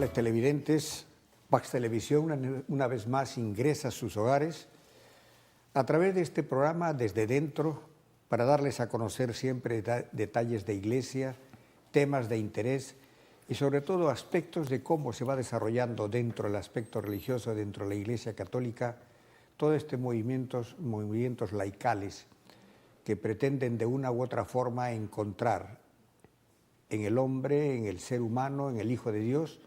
amables televidentes, Pax Televisión una vez más ingresa a sus hogares a través de este programa Desde Dentro para darles a conocer siempre detalles de Iglesia, temas de interés y sobre todo aspectos de cómo se va desarrollando dentro del aspecto religioso, dentro de la Iglesia Católica, todo este movimientos laicales que pretenden de una u otra forma encontrar en el hombre, en el ser humano, en el Hijo de Dios,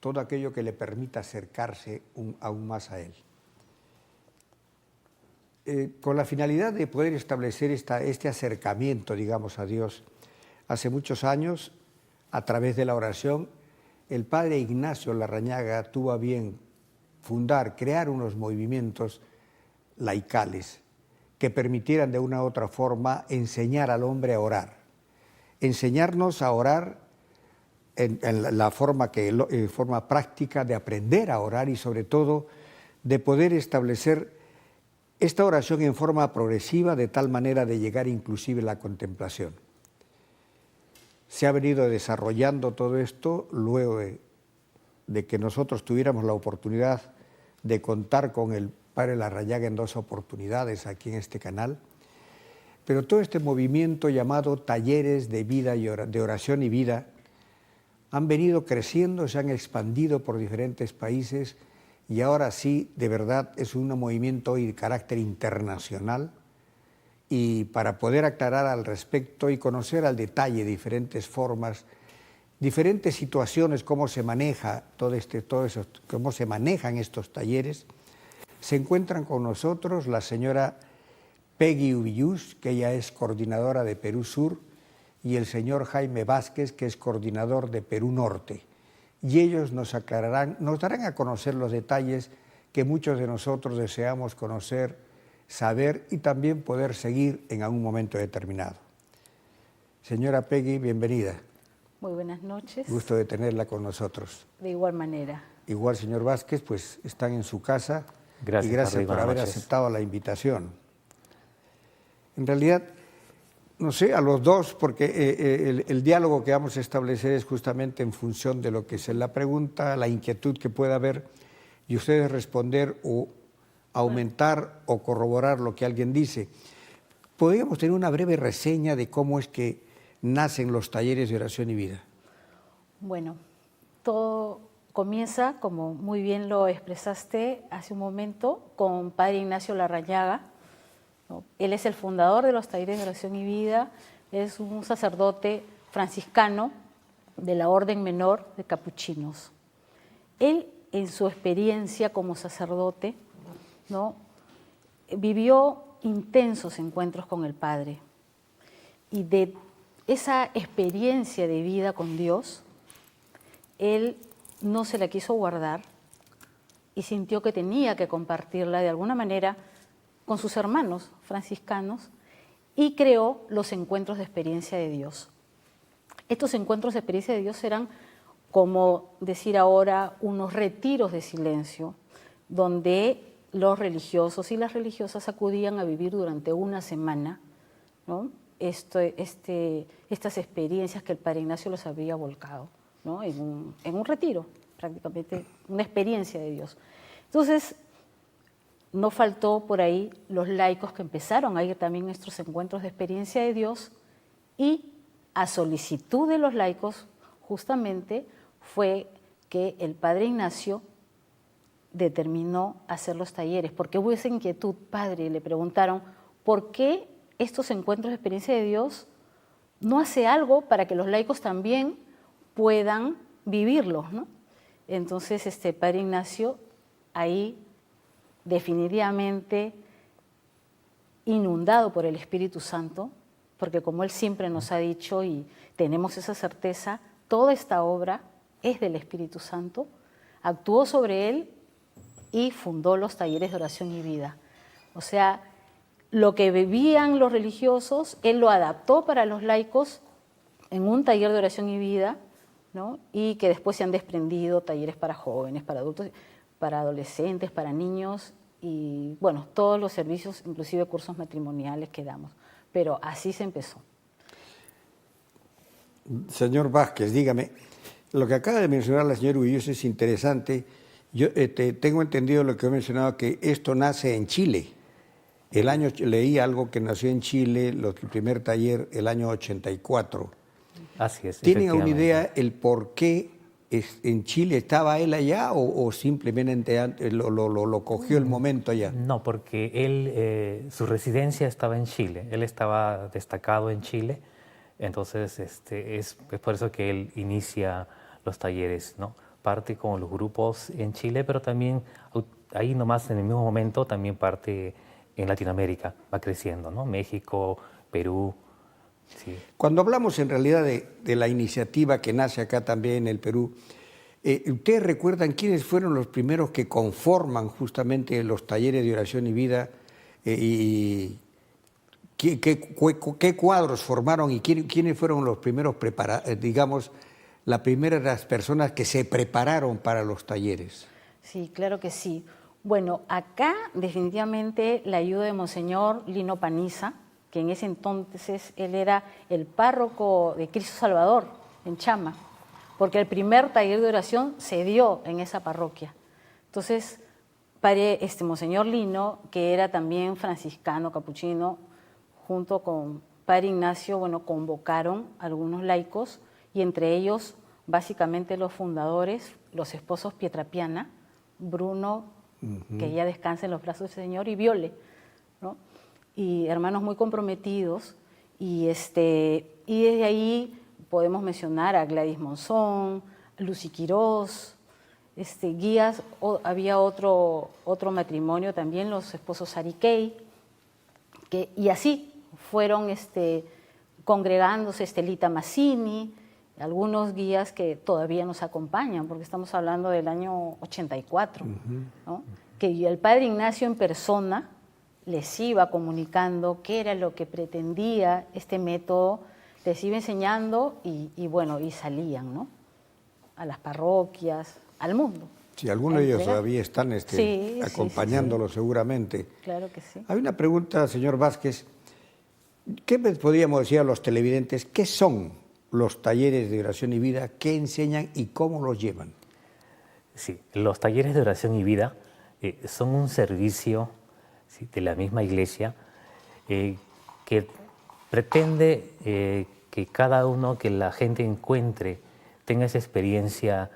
todo aquello que le permita acercarse aún más a Él. Con la finalidad de poder establecer este acercamiento, digamos, a Dios, hace muchos años, a través de la oración, el padre Ignacio Larrañaga tuvo a bien crear unos movimientos laicales que permitieran de una u otra forma enseñar al hombre a orar. Enseñarnos a orar en la forma práctica de aprender a orar y sobre todo de poder establecer esta oración en forma progresiva de tal manera de llegar inclusive a la contemplación. Se ha venido desarrollando todo esto luego de que nosotros tuviéramos la oportunidad de contar con el padre Larrañaga en 2 oportunidades aquí en este canal, pero todo este movimiento llamado talleres de vida y de oración y vida han venido creciendo, se han expandido por diferentes países y ahora sí, de verdad, es un movimiento hoy de carácter internacional. Y para poder aclarar al respecto y conocer al detalle diferentes formas, diferentes situaciones, cómo se maneja cómo se manejan estos talleres, se encuentran con nosotros la señora Peggy Ubillús, que ella es coordinadora de Perú Sur, y el señor Jaime Vázquez, que es coordinador de Perú Norte. Y ellos nos aclararán, nos darán a conocer los detalles que muchos de nosotros deseamos conocer, saber y también poder seguir en algún momento determinado. Señora Peggy, bienvenida. Muy buenas noches. Gusto de tenerla con nosotros. De igual manera. Igual, señor Vázquez, pues están en su casa. Gracias, y gracias por haber aceptado la invitación. En realidad, no sé, a los dos, porque el diálogo que vamos a establecer es justamente en función de lo que es la pregunta, la inquietud que pueda haber, y ustedes responder o aumentar o corroborar lo que alguien dice. ¿Podríamos tener una breve reseña de cómo es que nacen los talleres de oración y vida? Bueno, todo comienza, como muy bien lo expresaste hace un momento, con padre Ignacio Larrañaga, ¿no? Él es el fundador de los talleres de oración y vida, es un sacerdote franciscano de la Orden Menor de Capuchinos. Él, en su experiencia como sacerdote, ¿no?, vivió intensos encuentros con el Padre y de esa experiencia de vida con Dios, él no se la quiso guardar y sintió que tenía que compartirla de alguna manera con sus hermanos franciscanos y creó los encuentros de experiencia de Dios. Estos encuentros de experiencia de Dios eran, como decir ahora, unos retiros de silencio donde los religiosos y las religiosas acudían a vivir durante una semana, ¿no?, estas experiencias que el padre Ignacio los había volcado, ¿no?, en un retiro, prácticamente una experiencia de Dios. Entonces, no faltó por ahí los laicos que empezaron a ir también a estos encuentros de experiencia de Dios y a solicitud de los laicos justamente fue que el padre Ignacio determinó hacer los talleres, porque hubo esa inquietud, padre, le preguntaron, ¿por qué estos encuentros de experiencia de Dios no hace algo para que los laicos también puedan vivirlos, ¿no? Entonces, padre Ignacio, ahí definitivamente inundado por el Espíritu Santo, porque como él siempre nos ha dicho y tenemos esa certeza, toda esta obra es del Espíritu Santo, actuó sobre él y fundó los talleres de oración y vida. O sea, lo que vivían los religiosos, él lo adaptó para los laicos en un taller de oración y vida, ¿no?, y que después se han desprendido talleres para jóvenes, para adultos, para adolescentes, para niños y, bueno, todos los servicios, inclusive cursos matrimoniales que damos. Pero así se empezó. Señor Vázquez, dígame, Lo que acaba de mencionar la señora Ulloa es interesante. Yo tengo entendido lo que he mencionado, que esto nace en Chile. Leí algo que nació en Chile, el primer taller, el año 84. Así es, ¿Tienen alguna efectivamente. idea el por qué en Chile estaba él allá o simplemente lo cogió el momento allá? No, porque él, su residencia estaba en Chile, él estaba destacado en Chile, entonces es por eso que él inicia los talleres, ¿no? Parte con los grupos en Chile, pero también ahí nomás en el mismo momento también parte en Latinoamérica, va creciendo, ¿no? México, Perú, sí. Cuando hablamos en realidad de la iniciativa que nace acá también en el Perú, ¿ustedes recuerdan quiénes fueron los primeros que conforman justamente los talleres de oración y vida? Y qué cuadros formaron y quiénes fueron los primeros digamos, las primeras personas que se prepararon para los talleres? Sí, claro que sí. Bueno, acá definitivamente la ayuda de Monseñor Lino Paniza, que en ese entonces él era el párroco de Cristo Salvador en Chama, porque el primer taller de oración se dio en esa parroquia. Entonces, Monseñor Lino, que era también franciscano, capuchino, junto con Padre Ignacio, bueno, convocaron a algunos laicos y entre ellos, básicamente los fundadores, los esposos Pietrapiana, Bruno, que ya descansa en los brazos del Señor, y Viole, ¿no? Y hermanos muy comprometidos, y desde ahí podemos mencionar a Gladys Monzón, Lucy Quirós, guías, había otro matrimonio también, los esposos Ariquey, y así fueron congregándose Estelita Mazzini, algunos guías que todavía nos acompañan, porque estamos hablando del año 84, ¿no? Que el Padre Ignacio en persona les iba comunicando qué era lo que pretendía este método, les iba enseñando y bueno, y salían, ¿no? A las parroquias, al mundo. Sí, algunos de ellos todavía están acompañándolo seguramente. Claro que sí. Hay una pregunta, señor Vázquez. ¿Qué podríamos decir a los televidentes? ¿Qué son los talleres de oración y vida? ¿Qué enseñan y cómo los llevan? Sí, los talleres de oración y vida son un servicio, ¿sí?, de la misma iglesia que pretende que cada uno, que la gente encuentre, tenga esa experiencia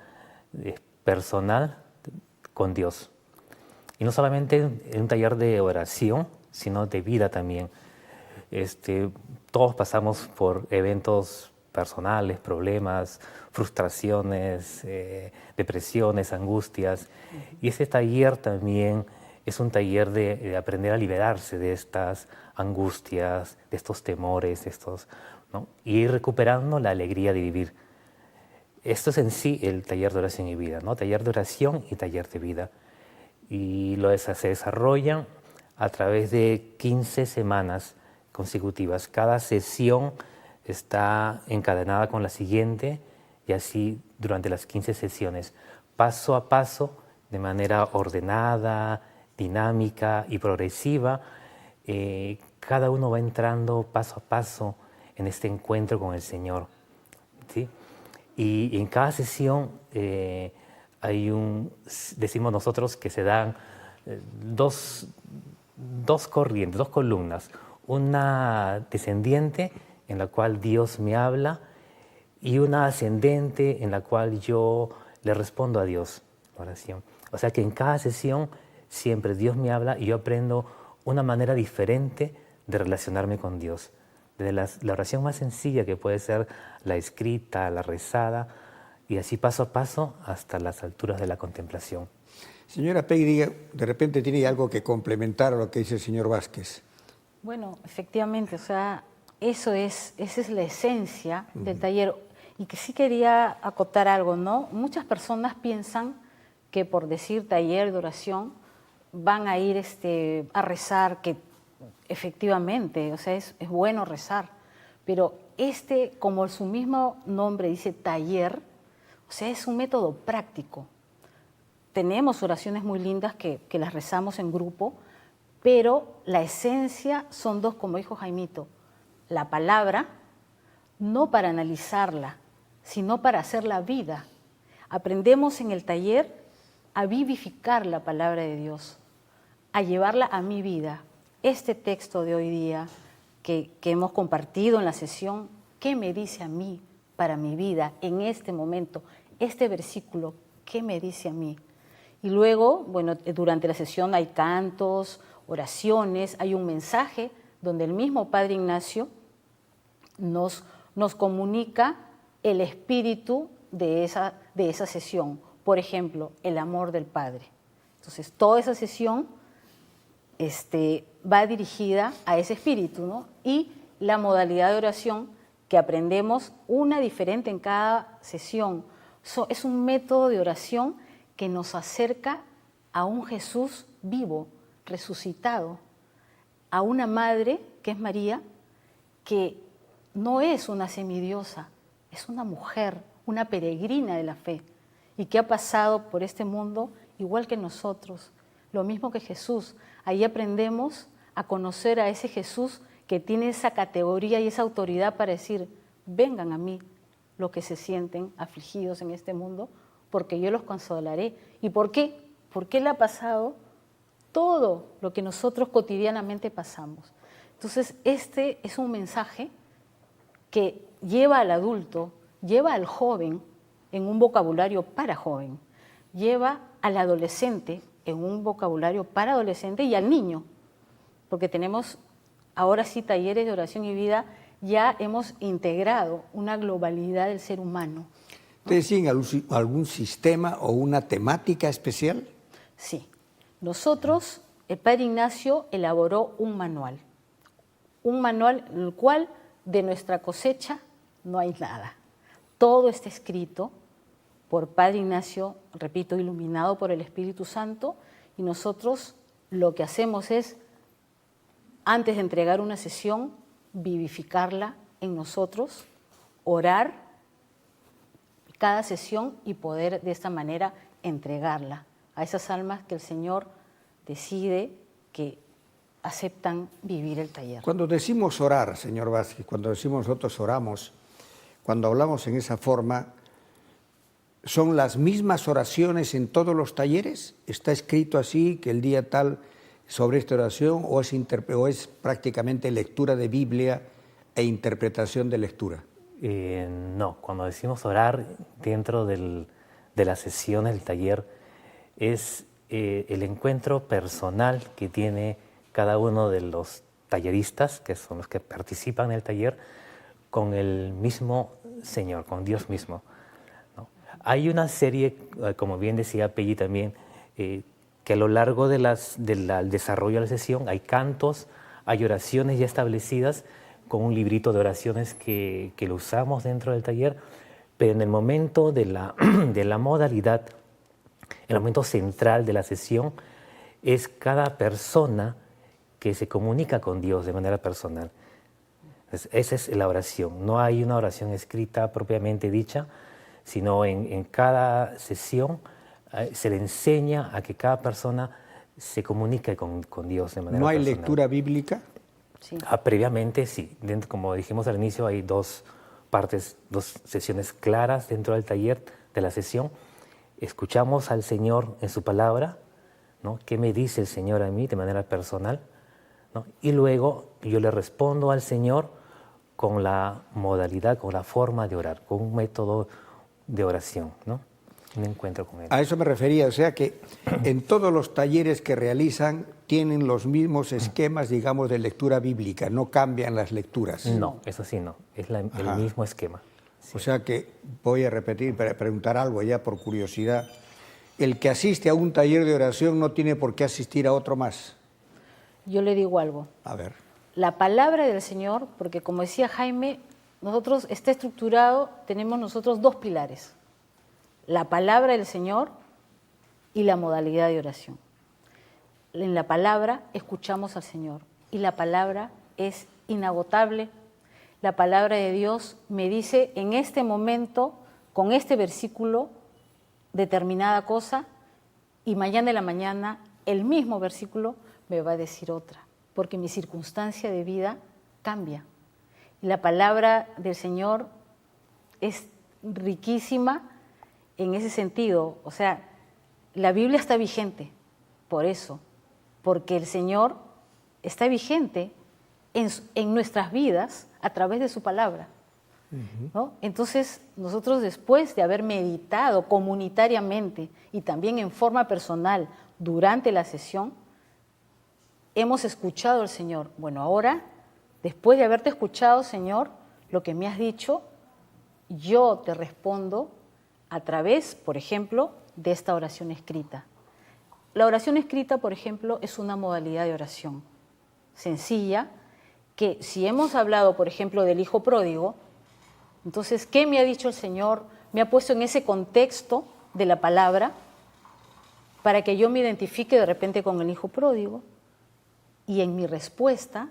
personal con Dios. Y no solamente en un taller de oración, sino de vida también. Todos pasamos por eventos personales, problemas, frustraciones, depresiones, angustias. Y ese taller también es un taller de aprender a liberarse de estas angustias, de estos temores, ¿no? Y ir recuperando la alegría de vivir. Esto es en sí el taller de oración y vida, ¿no? Taller de oración y taller de vida. Y se desarrollan a través de 15 semanas consecutivas. Cada sesión está encadenada con la siguiente y así durante las 15 sesiones, paso a paso, de manera ordenada, dinámica y progresiva. Cada uno va entrando paso a paso en este encuentro con el Señor, ¿sí? Y en cada sesión decimos nosotros que se dan dos corrientes, dos columnas. Una descendiente en la cual Dios me habla y una ascendente en la cual yo le respondo a Dios, oración. O sea que en cada sesión siempre Dios me habla y yo aprendo una manera diferente de relacionarme con Dios. Desde la oración más sencilla, que puede ser la escrita, la rezada, y así paso a paso hasta las alturas de la contemplación. Señora Peggy, de repente tiene algo que complementar a lo que dice el señor Vázquez. Bueno, efectivamente, o sea, esa es la esencia del taller. Y que sí quería acotar algo, ¿no? Muchas personas piensan que por decir taller de oración van a ir a rezar, que efectivamente, o sea, es bueno rezar, pero como su mismo nombre dice taller, o sea, es un método práctico. Tenemos oraciones muy lindas que las rezamos en grupo, pero la esencia son dos, como dijo Jaimito, la palabra, no para analizarla, sino para hacer la vida. Aprendemos en el taller a vivificar la palabra de Dios, a llevarla a mi vida. Este texto de hoy día que hemos compartido en la sesión, ¿qué me dice a mí para mi vida en este momento? Este versículo, ¿qué me dice a mí? Y luego, bueno, durante la sesión hay cantos, oraciones, hay un mensaje donde el mismo Padre Ignacio nos comunica el espíritu de esa sesión. Por ejemplo, el amor del Padre. Entonces, toda esa sesión va dirigida a ese espíritu, ¿no? Y la modalidad de oración que aprendemos, una diferente en cada sesión. Es un método de oración que nos acerca a un Jesús vivo, resucitado, a una madre, que es María, que no es una semidiosa, es una mujer, una peregrina de la fe, y que ha pasado por este mundo igual que nosotros, lo mismo que Jesús. Ahí aprendemos a conocer a ese Jesús que tiene esa categoría y esa autoridad para decir, vengan a mí los que se sienten afligidos en este mundo, porque yo los consolaré. ¿Y por qué? Porque Él ha pasado todo lo que nosotros cotidianamente pasamos. Entonces, este es un mensaje que lleva al adulto, lleva al joven en un vocabulario para joven, lleva al adolescente en un vocabulario para adolescente y al niño, porque tenemos ahora sí talleres de oración y vida, ya hemos integrado una globalidad del ser humano. ¿Ustedes tienen algún sistema o una temática especial? Sí. Nosotros, el Padre Ignacio elaboró un manual en el cual de nuestra cosecha no hay nada. Todo está escrito por Padre Ignacio, repito, iluminado por el Espíritu Santo, y nosotros lo que hacemos es, antes de entregar una sesión, vivificarla en nosotros, orar cada sesión y poder de esta manera entregarla a esas almas que el Señor decide que aceptan vivir el taller. Cuando decimos orar, señor Vázquez, cuando decimos nosotros oramos, cuando hablamos en esa forma, ¿son las mismas oraciones en todos los talleres? ¿Está escrito así que el día tal sobre esta oración o es prácticamente lectura de Biblia e interpretación de lectura? No, cuando decimos orar dentro de la sesión del taller es el encuentro personal que tiene cada uno de los talleristas, que son los que participan en el taller, con el mismo Señor, con Dios mismo, ¿no? Hay una serie, como bien decía Pelli también, que a lo largo del desarrollo de la sesión hay cantos, hay oraciones ya establecidas con un librito de oraciones que lo usamos dentro del taller, pero en el momento de la modalidad, el momento central de la sesión, es cada persona que se comunica con Dios de manera personal. Entonces, esa es la oración. No hay una oración escrita propiamente dicha, sino en cada sesión se le enseña a que cada persona se comunique con Dios de manera personal. ¿No hay lectura bíblica? Sí. Previamente sí. Como dijimos al inicio, hay dos sesiones claras dentro del taller de la sesión. Escuchamos al Señor en su palabra, ¿no? ¿Qué me dice el Señor a mí de manera personal? ¿No? Y luego yo le respondo al Señor con la modalidad, con la forma de orar, con un método de oración, ¿no? Un encuentro con Él. A eso me refería, o sea que en todos los talleres que realizan tienen los mismos esquemas, digamos, de lectura bíblica, no cambian las lecturas. No, eso sí no, es el mismo esquema. Sí. O sea que voy a repetir para preguntar algo ya por curiosidad. El que asiste a un taller de oración no tiene por qué asistir a otro más. Yo le digo algo. A ver. La palabra del Señor, porque como decía Jaime, nosotros está estructurado, tenemos nosotros dos pilares. La palabra del Señor y la modalidad de oración. En la palabra escuchamos al Señor y la palabra es inagotable. La palabra de Dios me dice en este momento, con este versículo, determinada cosa, y mañana en la mañana el mismo versículo me va a decir otra, porque mi circunstancia de vida cambia. Y la palabra del Señor es riquísima en ese sentido. O sea, la Biblia está vigente por eso, porque el Señor está vigente en nuestras vidas a través de su palabra, ¿no? Entonces, nosotros después de haber meditado comunitariamente y también en forma personal durante la sesión, hemos escuchado al Señor. Bueno, ahora, después de haberte escuchado, Señor, lo que me has dicho, yo te respondo a través, por ejemplo, de esta oración escrita. La oración escrita, por ejemplo, es una modalidad de oración sencilla, que si hemos hablado, por ejemplo, del hijo pródigo, entonces, ¿qué me ha dicho el Señor? Me ha puesto en ese contexto de la palabra para que yo me identifique de repente con el hijo pródigo, y en mi respuesta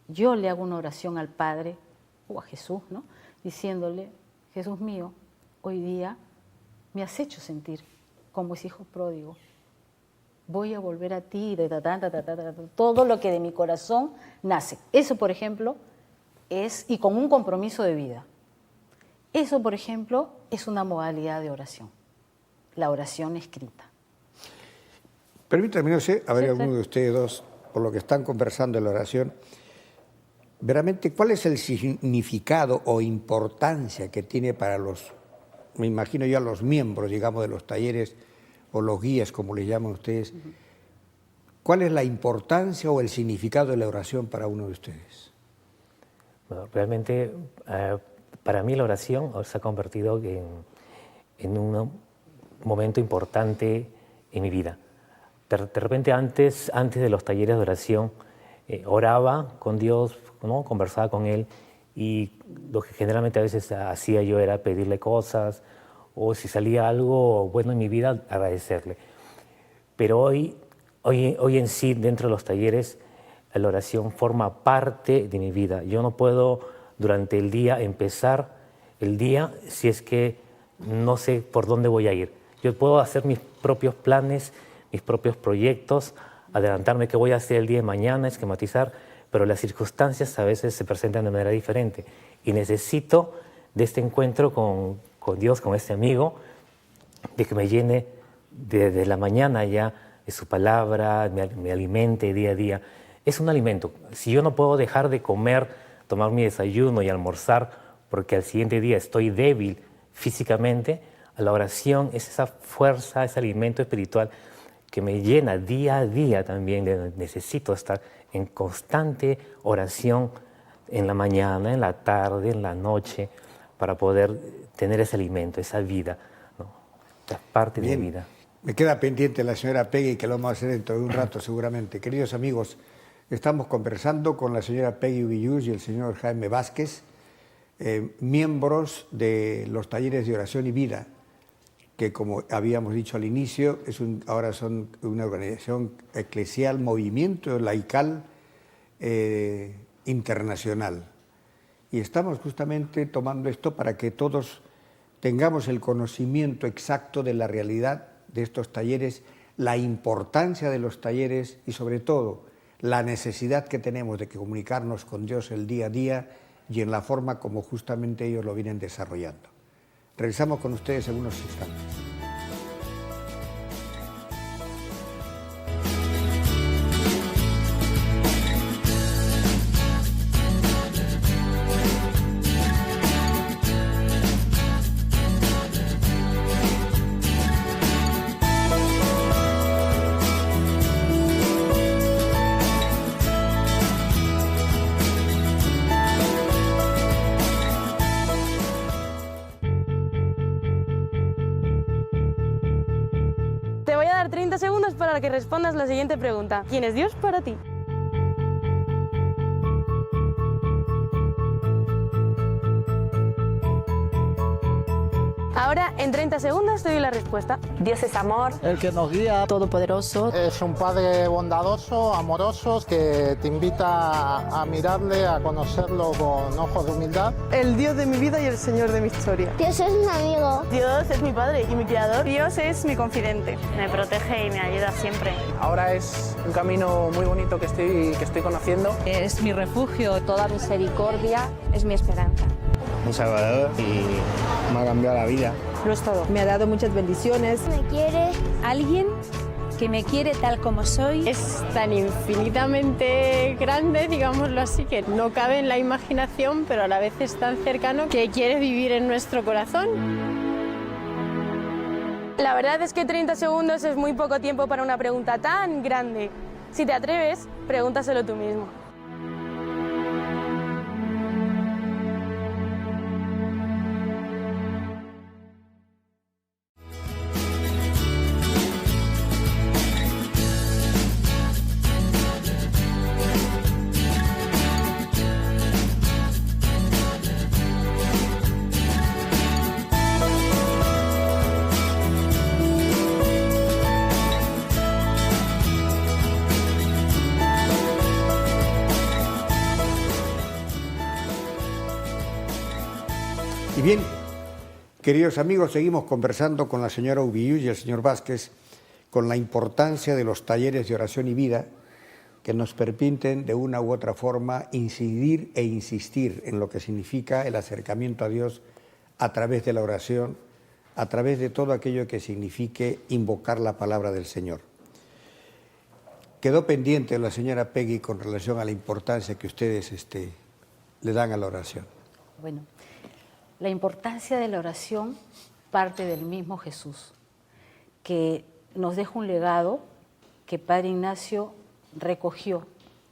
yo le hago una oración al Padre o a Jesús, ¿no? Diciéndole: Jesús mío, hoy día me has hecho sentir como ese hijo pródigo. Voy a volver a ti, todo lo que de mi corazón nace. Eso, por ejemplo, y con un compromiso de vida. Eso, por ejemplo, es una modalidad de oración, la oración escrita. Permítanme, no sé, a ver, alguno de ustedes dos, por lo que están conversando en la oración, veramente, ¿cuál es el significado o importancia que tiene para me imagino yo, a los miembros, digamos, de los talleres o los guías, como les llaman ustedes? ¿Cuál es la importancia o el significado de la oración para uno de ustedes? Bueno, realmente, para mí la oración se ha convertido en un momento importante en mi vida. De repente, antes de los talleres de oración, oraba con Dios, ¿no? Conversaba con Él, y lo que generalmente a veces hacía yo era pedirle cosas, o si salía algo bueno en mi vida, agradecerle. Pero hoy en sí, dentro de los talleres, la oración forma parte de mi vida. Yo no puedo durante el día empezar el día si es que no sé por dónde voy a ir. Yo puedo hacer mis propios planes, mis propios proyectos, adelantarme qué voy a hacer el día de mañana, esquematizar, pero las circunstancias a veces se presentan de manera diferente. Y necesito de este encuentro con Dios, con este amigo, de que me llene desde la mañana ya de su palabra, me alimente día a día. Es un alimento. Si yo no puedo dejar de comer, tomar mi desayuno y almorzar, porque al siguiente día estoy débil físicamente, la oración es esa fuerza, ese alimento espiritual que me llena día a día también. Necesito estar en constante oración en la mañana, en la tarde, en la noche, para poder tener ese alimento, esa vida, ¿no? Es parte de mi vida. Me queda pendiente la señora Peggy, que lo vamos a hacer dentro de un rato seguramente. Queridos amigos, estamos conversando con la señora Peggy Villús y el señor Jaime Vázquez, miembros de los talleres de oración y vida, que como habíamos dicho al inicio, ahora son una organización eclesial, movimiento laical internacional. Y estamos justamente tomando esto para que todos tengamos el conocimiento exacto de la realidad de estos talleres, la importancia de los talleres y sobre todo la necesidad que tenemos de comunicarnos con Dios el día a día y en la forma como justamente ellos lo vienen desarrollando. Regresamos con ustedes en unos instantes. Te voy a dar 30 segundos para que respondas la siguiente pregunta. ¿Quién es Dios para ti? Ahora, en 30 segundos, te doy la respuesta. Dios es amor. El que nos guía. Todopoderoso. Es un Padre bondadoso, amoroso, que te invita a mirarle, a conocerlo con ojos de humildad. El Dios de mi vida y el Señor de mi historia. Dios es mi amigo. Dios es mi Padre y mi Creador. Dios es mi confidente. Me protege y me ayuda siempre. Ahora es un camino muy bonito que estoy conociendo. Es mi refugio. Toda misericordia es mi esperanza. en Salvador y me ha cambiado la vida. Lo es todo. Me ha dado muchas bendiciones. Me quiere. Alguien que me quiere tal como soy. Es tan infinitamente grande, digámoslo así, que no cabe en la imaginación, pero a la vez es tan cercano que quiere vivir en nuestro corazón. La verdad es que 30 segundos es muy poco tiempo para una pregunta tan grande. Si te atreves, pregúntaselo tú mismo. Y bien, queridos amigos, seguimos conversando con la señora Ubillú y el señor Vázquez con la importancia de los talleres de oración y vida que nos permiten de una u otra forma incidir e insistir en lo que significa el acercamiento a Dios a través de la oración, a través de todo aquello que signifique invocar la palabra del Señor. Quedó pendiente la señora Peggy con relación a la importancia que ustedes le dan a la oración. Bueno, la importancia de la oración parte del mismo Jesús, que nos deja un legado que Padre Ignacio recogió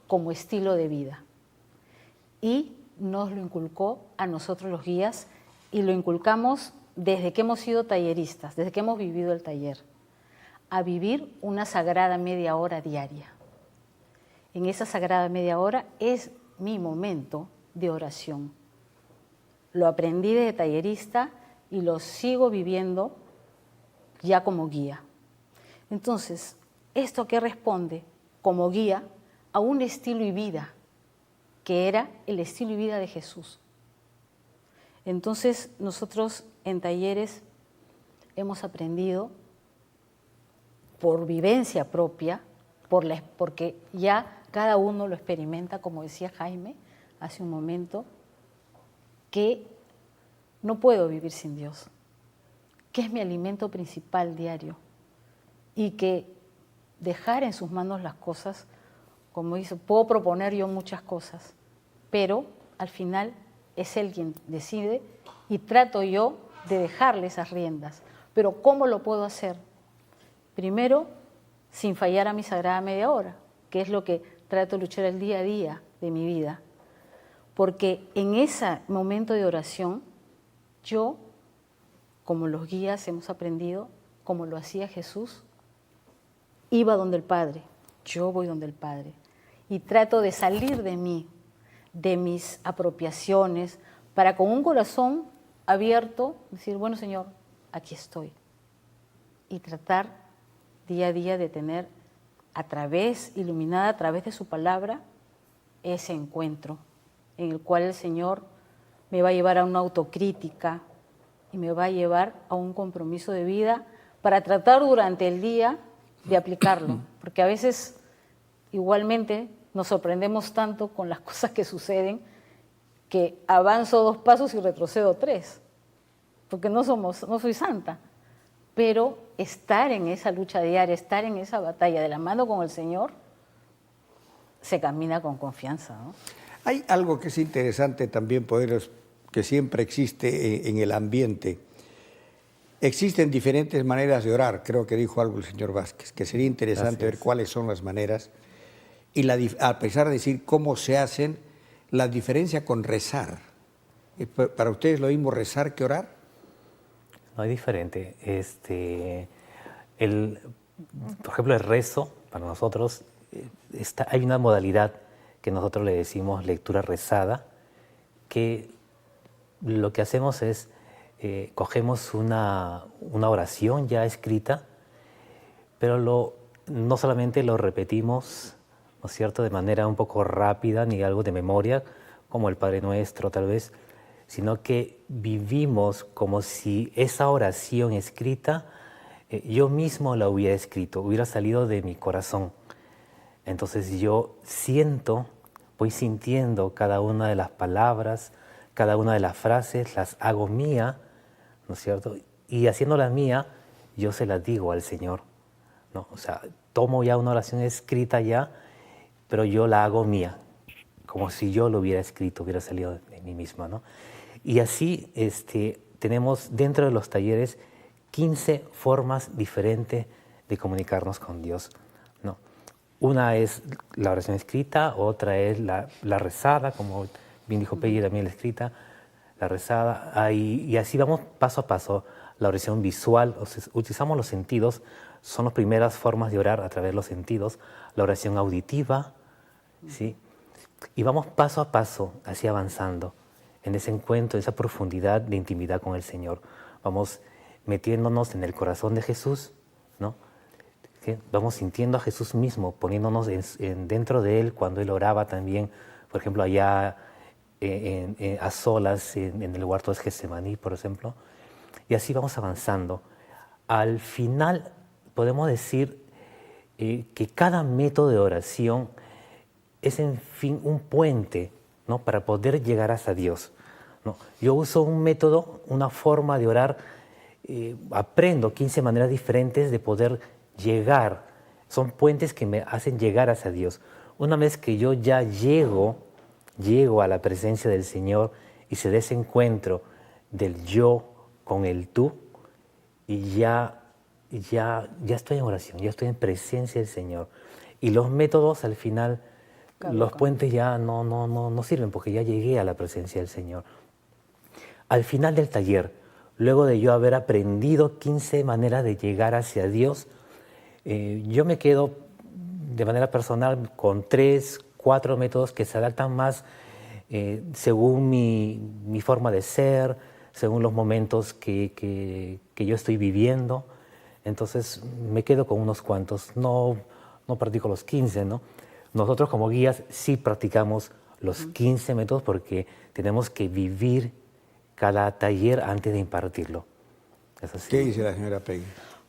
como estilo de vida y nos lo inculcó a nosotros los guías y lo inculcamos desde que hemos sido talleristas, desde que hemos vivido el taller, a vivir una sagrada media hora diaria. En esa sagrada media hora es mi momento de oración. Lo aprendí de tallerista y lo sigo viviendo ya como guía. Entonces, ¿esto a qué responde? Como guía a un estilo y vida, que era el estilo y vida de Jesús. Entonces, nosotros en talleres hemos aprendido por vivencia propia, porque ya cada uno lo experimenta, como decía Jaime hace un momento, que no puedo vivir sin Dios, que es mi alimento principal diario y que dejar en sus manos las cosas, como dice, puedo proponer yo muchas cosas, pero al final es Él quien decide y trato yo de dejarle esas riendas. Pero ¿cómo lo puedo hacer? Primero, sin fallar a mi sagrada media hora, que es lo que trato de luchar el día a día de mi vida. Porque en ese momento de oración, yo, como los guías hemos aprendido, como lo hacía Jesús, iba donde el Padre, yo voy donde el Padre, y trato de salir de mí, de mis apropiaciones, para con un corazón abierto decir, bueno Señor, aquí estoy. Y tratar día a día de tener iluminada a través de su palabra, ese encuentro en el cual el Señor me va a llevar a una autocrítica y me va a llevar a un compromiso de vida para tratar durante el día de aplicarlo, porque a veces igualmente nos sorprendemos tanto con las cosas que suceden que avanzo 2 pasos y retrocedo 3, porque no soy santa, pero estar en esa lucha diaria, estar en esa batalla de la mano con el Señor, se camina con confianza, ¿no? Hay algo que es interesante también que siempre existe en el ambiente. Existen diferentes maneras de orar, creo que dijo algo el señor Vázquez, que sería interesante ver cuáles son las maneras y a pesar de decir cómo se hacen, la diferencia con rezar. ¿Para ustedes es lo mismo rezar que orar? No, es diferente. Por ejemplo, el rezo, para nosotros, hay una modalidad que nosotros le decimos lectura rezada, que lo que hacemos es, cogemos una oración ya escrita, pero no solamente lo repetimos, ¿no es cierto?, de manera un poco rápida, ni algo de memoria, como el Padre Nuestro tal vez, sino que vivimos como si esa oración escrita, yo mismo la hubiera escrito, hubiera salido de mi corazón. Entonces yo voy sintiendo cada una de las palabras, cada una de las frases, las hago mía, ¿no es cierto? Y haciéndola mía, yo se la digo al Señor, ¿no? O sea, tomo ya una oración escrita ya, pero yo la hago mía, como si yo lo hubiera escrito, hubiera salido de mí misma, ¿no? Y así tenemos dentro de los talleres 15 formas diferentes de comunicarnos con Dios, ¿no? Una es la oración escrita, otra es la rezada, como bien dijo Peggy, también la escrita, la rezada, y así vamos paso a paso. La oración visual, o sea, utilizamos los sentidos, son las primeras formas de orar a través de los sentidos. La oración auditiva, ¿sí? Y vamos paso a paso, así avanzando en ese encuentro, en esa profundidad de intimidad con el Señor. Vamos metiéndonos en el corazón de Jesús, ¿no? ¿Sí? Vamos sintiendo a Jesús mismo, poniéndonos dentro de Él cuando Él oraba también, por ejemplo, allá a solas en el huerto de Getsemaní, por ejemplo. Y así vamos avanzando. Al final podemos decir que cada método de oración es, en fin, un puente, ¿no? Para poder llegar hasta Dios, ¿no? Yo uso un método, una forma de orar, aprendo 15 maneras diferentes de poder llegar. Son puentes que me hacen llegar hacia Dios. Una vez que yo ya llego a la presencia del Señor y se da ese encuentro del yo con el tú, y ya estoy en oración, ya estoy en presencia del Señor. Y los métodos al final, los puentes ya no sirven porque ya llegué a la presencia del Señor. Al final del taller, luego de yo haber aprendido 15 maneras de llegar hacia Dios, yo me quedo de manera personal con 3, 4 métodos que se adaptan más según mi forma de ser, según los momentos que yo estoy viviendo. Entonces me quedo con unos cuantos, no practico los 15, ¿no? Nosotros como guías sí practicamos los 15 métodos porque tenemos que vivir cada taller antes de impartirlo. Eso sí. ¿Qué dice la señora Peggy?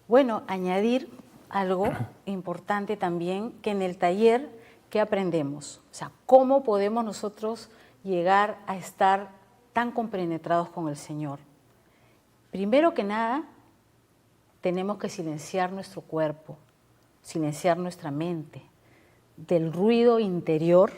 Bueno, añadir algo importante también, que en el taller, ¿qué aprendemos? O sea, ¿cómo podemos nosotros llegar a estar tan compenetrados con el Señor? Primero que nada, tenemos que silenciar nuestro cuerpo, silenciar nuestra mente, del ruido interior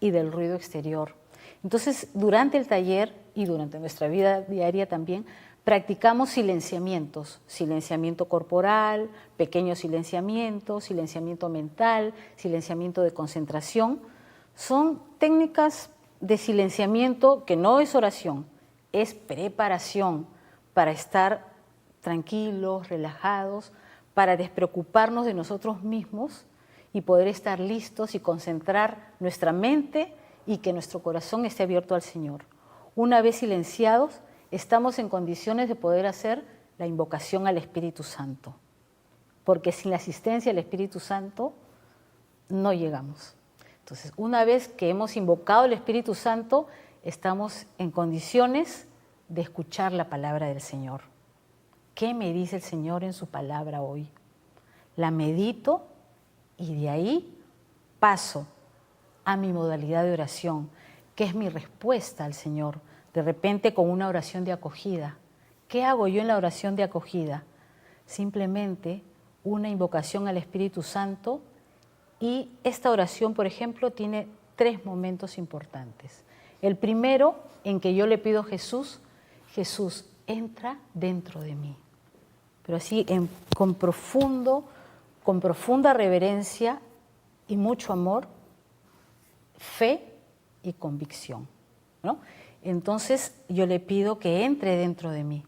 y del ruido exterior. Entonces, durante el taller y durante nuestra vida diaria también, practicamos silenciamientos, silenciamiento corporal, pequeño silenciamiento, silenciamiento mental, silenciamiento de concentración. Son técnicas de silenciamiento que no es oración, es preparación para estar tranquilos, relajados, para despreocuparnos de nosotros mismos y poder estar listos y concentrar nuestra mente y que nuestro corazón esté abierto al Señor. Una vez silenciados, estamos en condiciones de poder hacer la invocación al Espíritu Santo, porque sin la asistencia del Espíritu Santo no llegamos. Entonces, una vez que hemos invocado al Espíritu Santo, estamos en condiciones de escuchar la palabra del Señor. ¿Qué me dice el Señor en su palabra hoy? La medito y de ahí paso a mi modalidad de oración, que es mi respuesta al Señor, de repente con una oración de acogida. ¿Qué hago yo en la oración de acogida? Simplemente una invocación al Espíritu Santo, y esta oración, por ejemplo, tiene 3 momentos importantes. El primero, en que yo le pido a Jesús, Jesús, entra dentro de mí. Pero así, con profunda reverencia y mucho amor, fe y convicción, ¿no? Entonces yo le pido que entre dentro de mí,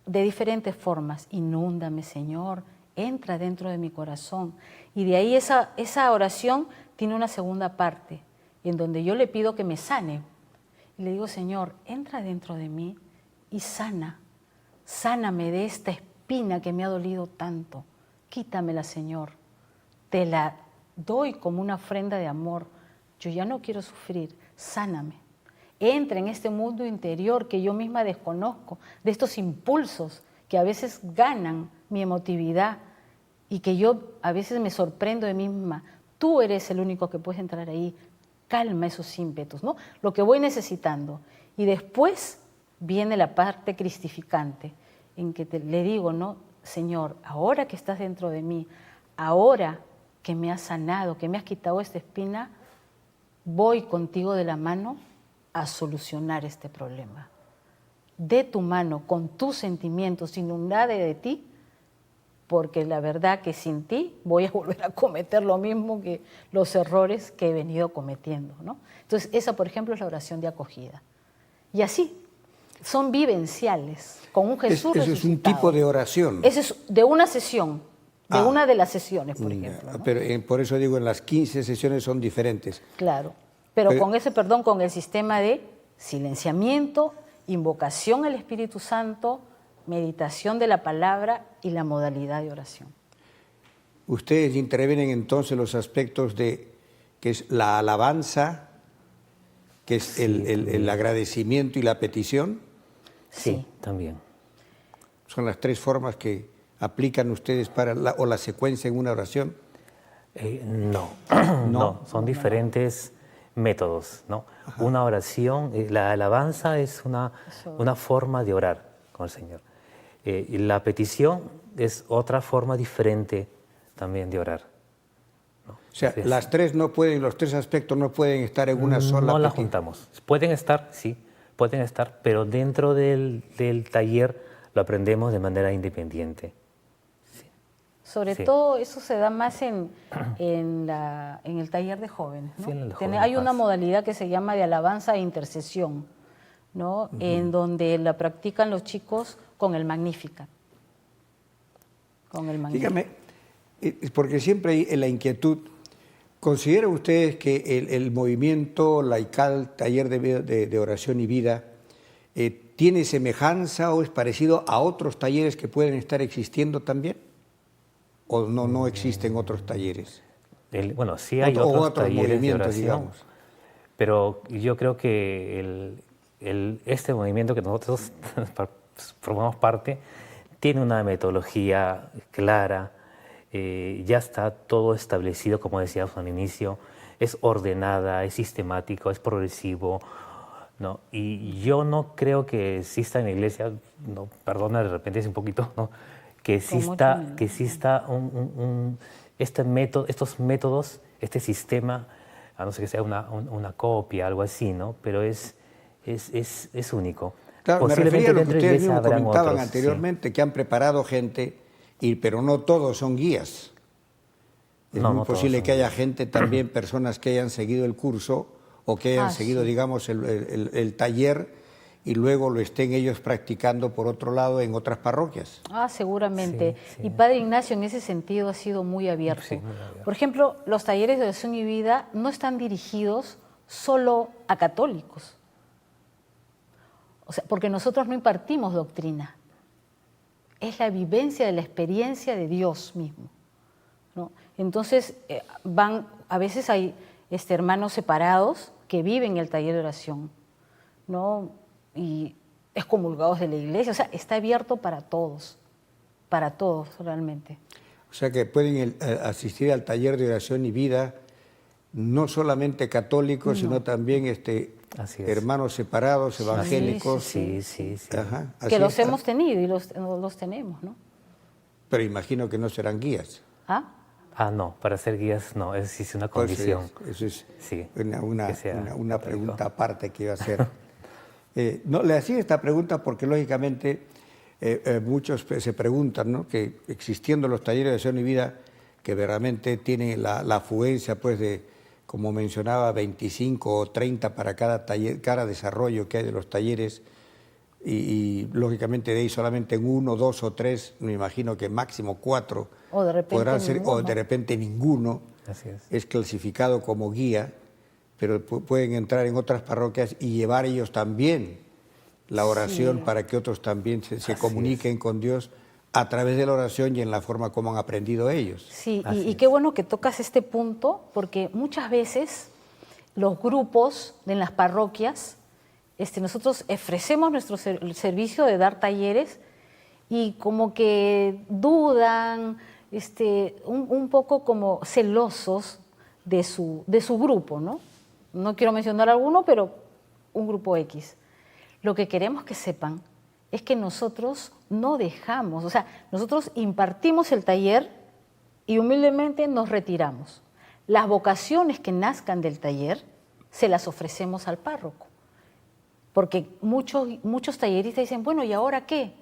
de diferentes formas. Inúndame, Señor, entra dentro de mi corazón. Y de ahí esa oración tiene una segunda parte, en donde yo le pido que me sane. Y le digo, Señor, entra dentro de mí y sáname de esta espina que me ha dolido tanto. Quítamela, Señor. Te la doy como una ofrenda de amor. Yo ya no quiero sufrir, sáname. Entra en este mundo interior que yo misma desconozco, de estos impulsos que a veces ganan mi emotividad y que yo a veces me sorprendo de mí misma. Tú eres el único que puedes entrar ahí. calma esos ímpetus, ¿no? Lo que voy necesitando. Y después viene la parte cristificante, en que le digo, ¿no? Señor, ahora que estás dentro de mí, ahora que me has sanado, que me has quitado esta espina, voy contigo de la mano a solucionar este problema. De tu mano, con tus sentimientos, inundada de ti, porque la verdad que sin ti voy a volver a cometer lo mismo que los errores que he venido cometiendo, ¿no? Entonces, esa, por ejemplo, es la oración de acogida. Y así, son vivenciales, con un Jesús Eso es un tipo de oración. Eso es de una sesión, de una de las sesiones, por ejemplo, ¿no? Pero por eso digo, en las 15 sesiones son diferentes. Claro, pero con ese perdón, con el sistema de silenciamiento, invocación al Espíritu Santo, meditación de la palabra y la modalidad de oración. Ustedes intervienen entonces los aspectos de que es la alabanza, que es el agradecimiento y la petición. Sí, también. Son las tres formas que aplican ustedes para la secuencia en una oración. No, son diferentes métodos, ¿no? Una oración, la alabanza es una forma de orar con el Señor. Y la petición es otra forma diferente también de orar, ¿no? O sea, Entonces, las tres no pueden, los tres aspectos no pueden estar en una sola. No las juntamos. Pueden estar, sí, pueden estar, pero dentro del taller lo aprendemos de manera independiente. Sobre todo eso se da más en el taller de jóvenes, ¿no? Sí, en el joven Hay una más. modalidad que se llama de alabanza e intercesión, ¿no? En donde la practican los chicos con el Magnificat. Dígame, porque siempre hay la inquietud, ¿consideran ustedes que el movimiento laical, taller de oración y vida, tiene semejanza o es parecido a otros talleres que pueden estar existiendo también? ¿O no existen otros talleres? Bueno, sí hay otros talleres de movimientos, oración, digamos. pero yo creo que este movimiento que nosotros formamos parte tiene una metodología clara, ya está todo establecido, como decíamos al inicio, es ordenada, es sistemático, es progresivo, ¿no? Y yo no creo que exista en la iglesia, no, perdona, de repente es un poquito, ¿no? que exista estos métodos, este sistema, a no ser que sea una copia, algo así, ¿no? Pero es único. Claro, me refería a lo que ustedes mismos habrán comentaban otros, anteriormente, que han preparado gente, pero no todos son guías. Es muy posible que haya gente también, personas que hayan seguido el curso o que hayan seguido, digamos, el taller y luego lo estén ellos practicando por otro lado en otras parroquias. Seguramente. Sí. Y Padre Ignacio en ese sentido ha sido muy abierto. Sí, muy abierto. Por ejemplo, los talleres de oración y vida no están dirigidos solo a católicos. O sea, porque nosotros no impartimos doctrina. Es la vivencia de la experiencia de Dios mismo, ¿no? Entonces, a veces hay hermanos separados que viven el taller de oración, ¿no? Y excomulgados de la iglesia, o sea, está abierto para todos realmente. O sea que pueden asistir al taller de oración y vida no solamente católicos, sino también hermanos separados, evangélicos. Sí. Ajá, que los hemos tenido y los tenemos, ¿no? Pero imagino que no serán guías. No, para ser guías no, es una condición. Eso es sí, una pregunta aparte que iba a hacer. No, le hacía esta pregunta porque lógicamente muchos se preguntan, ¿no? Que existiendo los talleres de oración y vida, que verdaderamente tienen la afluencia, pues, de, como mencionaba, 25 o 30 para cada taller, cada desarrollo que hay de los talleres, y lógicamente de ahí solamente en 1, 2 o 3, me imagino que máximo 4 podrán ser, o de repente ninguno. Así es clasificado como guía, pero pueden entrar en otras parroquias y llevar ellos también la oración para que otros también se comuniquen con Dios a través de la oración y en la forma como han aprendido ellos. Sí, y qué bueno que tocas este punto, porque muchas veces los grupos en las parroquias, nosotros ofrecemos nuestro servicio de dar talleres y como que dudan, un poco como celosos de su grupo, ¿no? no quiero mencionar alguno, pero un grupo X. Lo que queremos que sepan es que nosotros no dejamos, o sea, nosotros impartimos el taller y humildemente nos retiramos. Las vocaciones que nazcan del taller se las ofrecemos al párroco. Porque muchos talleristas dicen, bueno, ¿y ahora qué?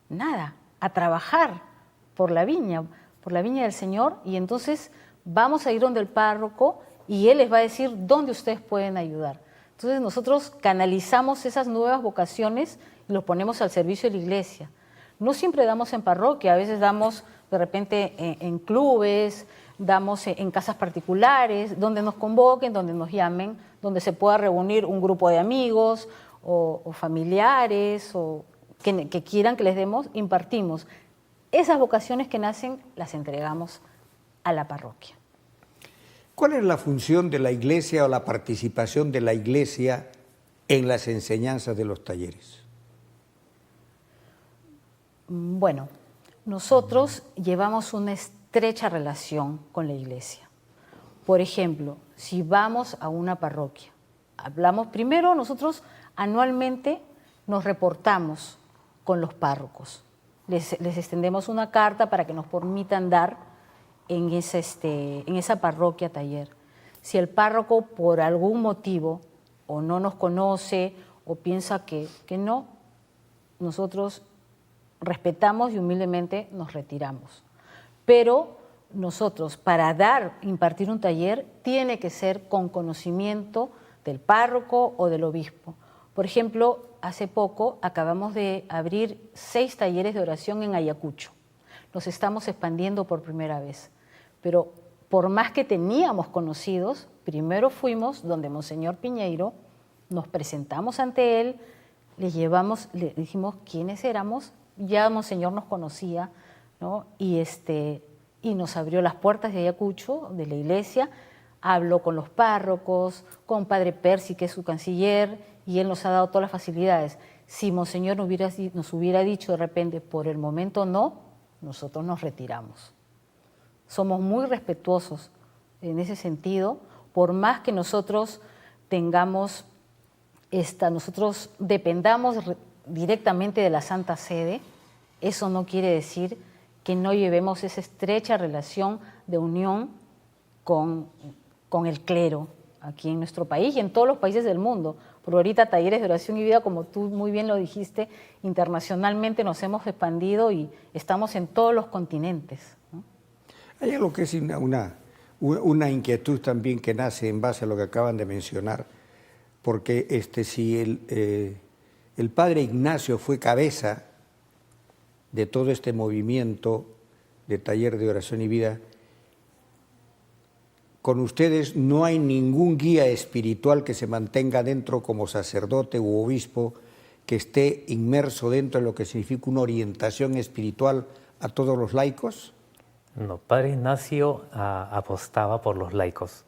Nada, a trabajar por la viña del Señor, y entonces vamos a ir donde el párroco y él les va a decir dónde ustedes pueden ayudar. Entonces nosotros canalizamos esas nuevas vocaciones y los ponemos al servicio de la iglesia. No siempre damos en parroquia, a veces damos de repente en clubes, damos en casas particulares, donde nos convoquen, donde nos llamen, donde se pueda reunir un grupo de amigos o familiares o que quieran que les demos, impartimos. Esas vocaciones que nacen las entregamos a la parroquia. ¿Cuál es la función de la iglesia o la participación de la iglesia en las enseñanzas de los talleres? Bueno, nosotros llevamos una estrecha relación con la iglesia. Por ejemplo, si vamos a una parroquia, hablamos primero, nosotros anualmente nos reportamos con los párrocos. Les extendemos una carta para que nos permitan dar en esa parroquia taller. Si el párroco por algún motivo o no nos conoce o piensa que no, nosotros respetamos y humildemente nos retiramos. Pero nosotros, para impartir un taller, tiene que ser con conocimiento del párroco o del obispo. Por ejemplo, hace poco acabamos de abrir 6 talleres de oración en Ayacucho. Nos estamos expandiendo por primera vez. Pero por más que teníamos conocidos, primero fuimos donde Monseñor Piñeiro, nos presentamos ante él, le dijimos quiénes éramos, ya Monseñor nos conocía, ¿no? Y nos abrió las puertas de Ayacucho, de la iglesia, habló con los párrocos, con Padre Percy, que es su canciller, y él nos ha dado todas las facilidades. Si Monseñor nos hubiera dicho de repente, por el momento no, nosotros nos retiramos. Somos muy respetuosos en ese sentido, por más que nosotros nosotros dependamos directamente de la Santa Sede, eso no quiere decir que no llevemos esa estrecha relación de unión con el clero aquí en nuestro país y en todos los países del mundo. Por ahorita Talleres de Oración y Vida, como tú muy bien lo dijiste, internacionalmente nos hemos expandido y estamos en todos los continentes, ¿no? Hay algo que es una inquietud también que nace en base a lo que acaban de mencionar, porque si el padre Ignacio fue cabeza de todo este movimiento de Taller de Oración y Vida, con ustedes no hay ningún guía espiritual que se mantenga dentro como sacerdote u obispo que esté inmerso dentro de lo que significa una orientación espiritual a todos los laicos. No, Padre Ignacio apostaba por los laicos,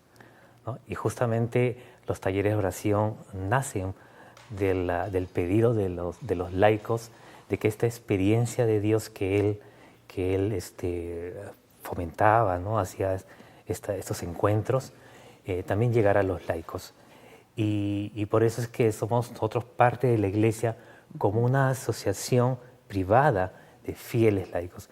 ¿no? Y justamente los talleres de oración nacen del pedido de los laicos de que esta experiencia de Dios que él fomentaba, ¿no? Hacia estos encuentros, también llegara a los laicos. Y por eso es que somos nosotros parte de la Iglesia como una asociación privada de fieles laicos.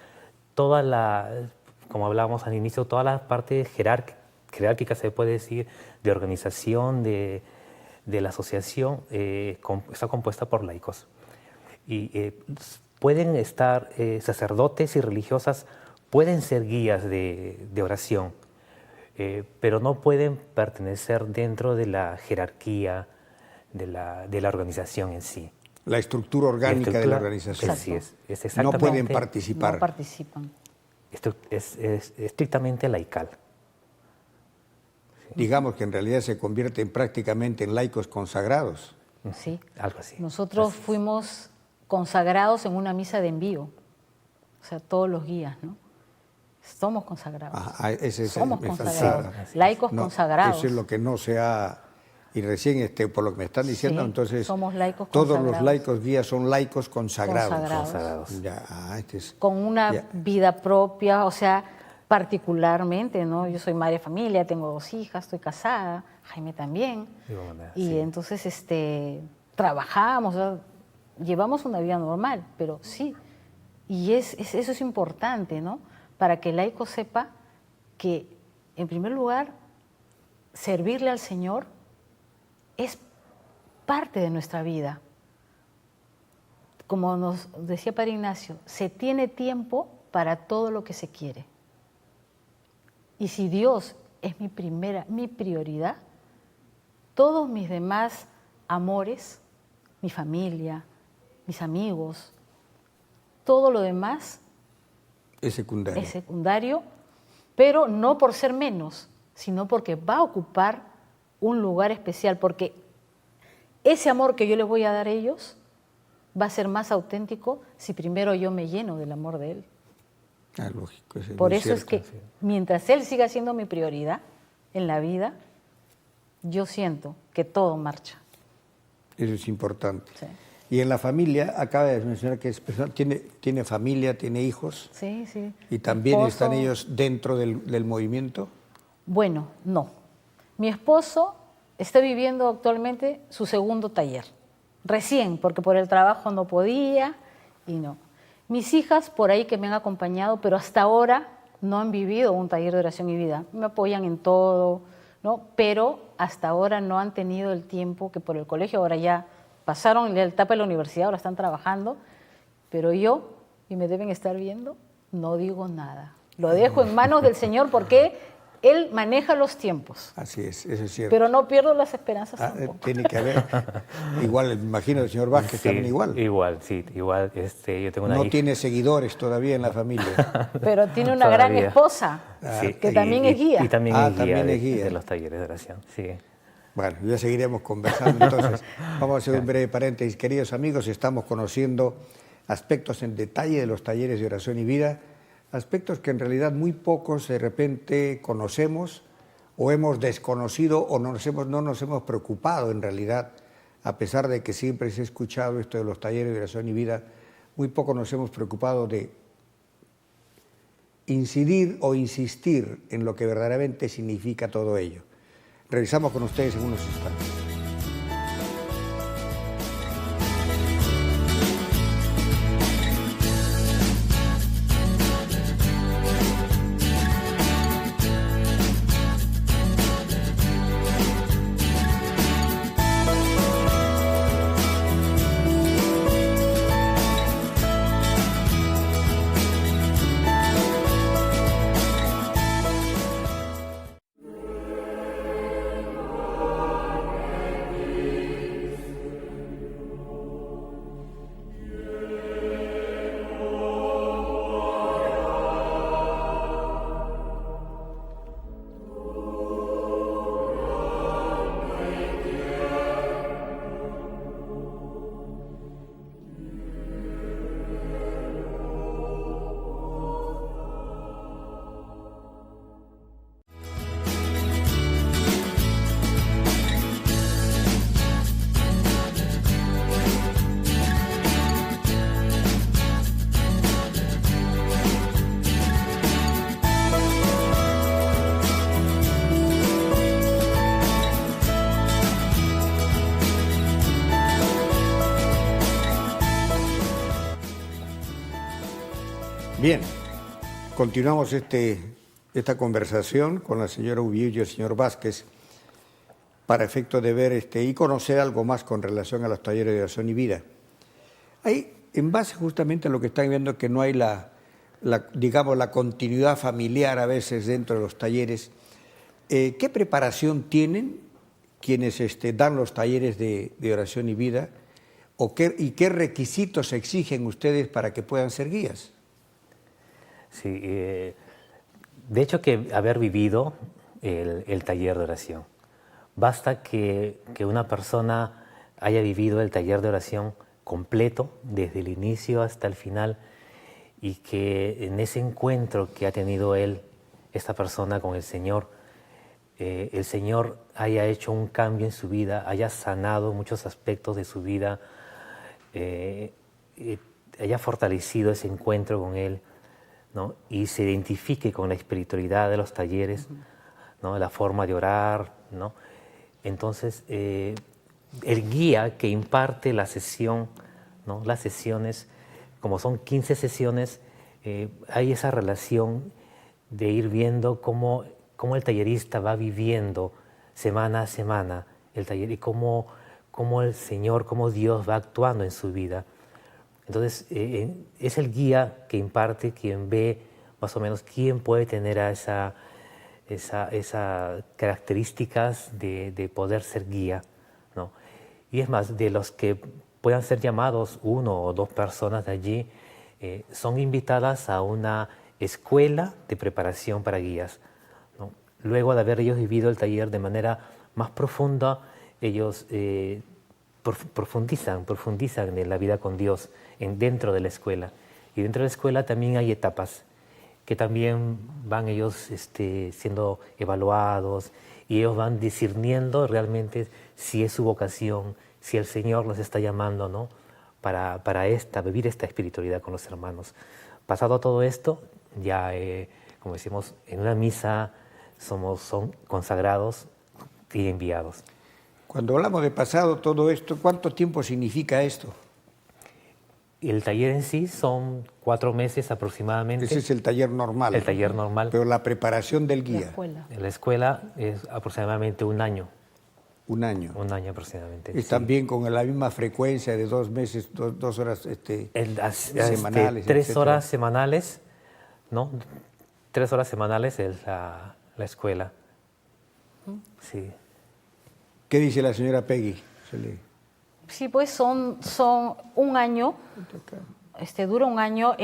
Como hablábamos al inicio, toda la parte jerárquica, se puede decir, de organización de la asociación está compuesta por laicos. Y pueden estar sacerdotes y religiosas, pueden ser guías de oración, pero no pueden pertenecer dentro de la jerarquía de la organización en sí. La estructura orgánica de la organización. Así es exactamente. No pueden participar. No participan. Esto es estrictamente laical. Digamos que en realidad se convierten prácticamente en laicos consagrados. Sí, algo así. Nosotros fuimos consagrados en una misa de envío, o sea, todos los guías, ¿no? Somos consagrados. Somos consagrados, laicos consagrados. Eso es lo que no se ha... Y recién, por lo que me están diciendo, sí, entonces somos laicos todos los laicos guías son laicos consagrados. Consagrados. Ya, con una vida propia, o sea, particularmente, ¿no? Yo soy madre de familia, tengo 2 hijas, estoy casada, Jaime también. Y sí. entonces trabajamos, o sea, llevamos una vida normal, pero sí. Y eso es importante, ¿no? Para que el laico sepa que, en primer lugar, servirle al Señor es parte de nuestra vida. Como nos decía Padre Ignacio, se tiene tiempo para todo lo que se quiere. Y si Dios es mi prioridad, todos mis demás amores, mi familia, mis amigos, todo lo demás es secundario. Es secundario, pero no por ser menos, sino porque va a ocupar un lugar especial, porque ese amor que yo les voy a dar a ellos va a ser más auténtico si primero yo me lleno del amor de Él. Ah, lógico. Por eso es que mientras Él siga siendo mi prioridad en la vida, yo siento que todo marcha. Eso es importante. Sí. Y en la familia, acaba de mencionar que tiene familia, tiene hijos. Sí, sí. ¿Y también Esposo. están ellos dentro del movimiento? Bueno, no. Mi esposo está viviendo actualmente su segundo taller. Recién, porque por el trabajo no podía y no. Mis hijas por ahí que me han acompañado, pero hasta ahora no han vivido un taller de oración y vida. Me apoyan en todo, ¿no? Pero hasta ahora no han tenido el tiempo que por el colegio ahora ya pasaron la etapa de la universidad, ahora están trabajando, pero yo, y me deben estar viendo, no digo nada. Lo dejo en manos del Señor porque Él maneja los tiempos. Así es, eso es cierto. Pero no pierdo las esperanzas tampoco. Tiene que haber. Igual, me imagino el señor Vázquez Sí, también igual. Igual, sí, igual. Yo tengo una No hija. tiene seguidores todavía en la familia. Pero tiene una gran Todavía. esposa, Sí, que también es guía. Y también es guía, también es guía. de los talleres de oración, sí. Bueno, ya seguiremos conversando. Entonces, vamos a hacer un breve paréntesis. Queridos amigos, estamos conociendo aspectos en detalle de los talleres de oración y vida, aspectos que en realidad muy pocos de repente conocemos o hemos desconocido o no nos hemos preocupado en realidad, a pesar de que siempre se ha escuchado esto de los talleres de oración y vida, muy poco nos hemos preocupado de incidir o insistir en lo que verdaderamente significa todo ello. Regresamos con ustedes en unos instantes. Bien, continuamos esta conversación con la señora Ubiu y el señor Vázquez para efecto de ver y conocer algo más con relación a los talleres de oración y vida. Hay, en base justamente a lo que están viendo, que no hay digamos, la continuidad familiar a veces dentro de los talleres, ¿qué preparación tienen quienes dan los talleres de oración y vida? ¿Y qué requisitos exigen ustedes para que puedan ser guías? Sí, de hecho que haber vivido el taller de oración. Basta que una persona haya vivido el taller de oración completo, desde el inicio hasta el final, y que en ese encuentro que ha tenido esta persona con el Señor haya hecho un cambio en su vida, haya sanado muchos aspectos de su vida, haya fortalecido ese encuentro con Él, ¿no? Y se identifique con la espiritualidad de los talleres, ¿no? La forma de orar, ¿no? Entonces, el guía que imparte la sesión, ¿no? Las sesiones, como son 15 sesiones, hay esa relación de ir viendo cómo el tallerista va viviendo semana a semana el taller y cómo el Señor, cómo Dios va actuando en su vida. Entonces, es el guía que imparte quien ve más o menos quién puede tener esas características de poder ser guía, ¿no? Y es más, de los que puedan ser llamados 1 o 2 personas de allí, son invitadas a una escuela de preparación para guías, ¿no? Luego de haber ellos vivido el taller de manera más profunda, ellos profundizan en la vida con Dios dentro de la escuela. Y dentro de la escuela también hay etapas que también van ellos siendo evaluados y ellos van discerniendo realmente si es su vocación, si el Señor los está llamando, ¿no? para vivir esta espiritualidad con los hermanos. Pasado todo esto, ya, como decimos, en una misa son consagrados y enviados. Cuando hablamos de pasado todo esto, ¿cuánto tiempo significa esto? El taller en sí son 4 meses aproximadamente. Ese es el taller normal. El taller normal. Pero la preparación del guía. En la escuela es aproximadamente 1 año. 1 año. 1 año aproximadamente. Es también con la misma frecuencia de 2 meses, 2 horas semanales. 3 horas semanales, ¿no? 3 horas semanales es la escuela. Sí. ¿Qué dice la señora Peggy? Sí, pues son 1 año, dura 1 año,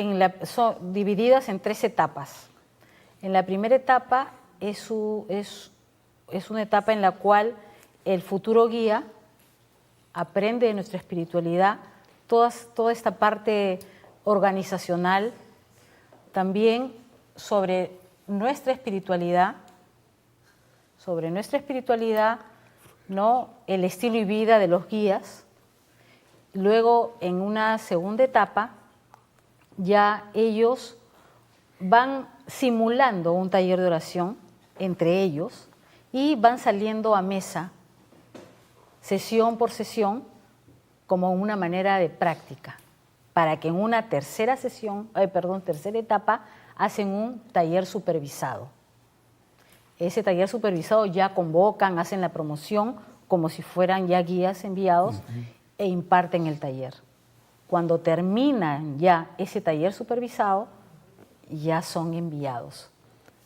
son divididas en 3 etapas. En la primera etapa es una etapa en la cual el futuro guía aprende de nuestra espiritualidad, toda esta parte organizacional, también sobre nuestra espiritualidad, ¿no? El estilo y vida de los guías. Luego, en una segunda etapa, ya ellos van simulando un taller de oración entre ellos y van saliendo a mesa, sesión por sesión, como una manera de práctica, para que en una tercera etapa hacen un taller supervisado. Ese taller supervisado ya convocan, hacen la promoción como si fueran ya guías enviados e imparten el taller. Cuando terminan ya ese taller supervisado, ya son enviados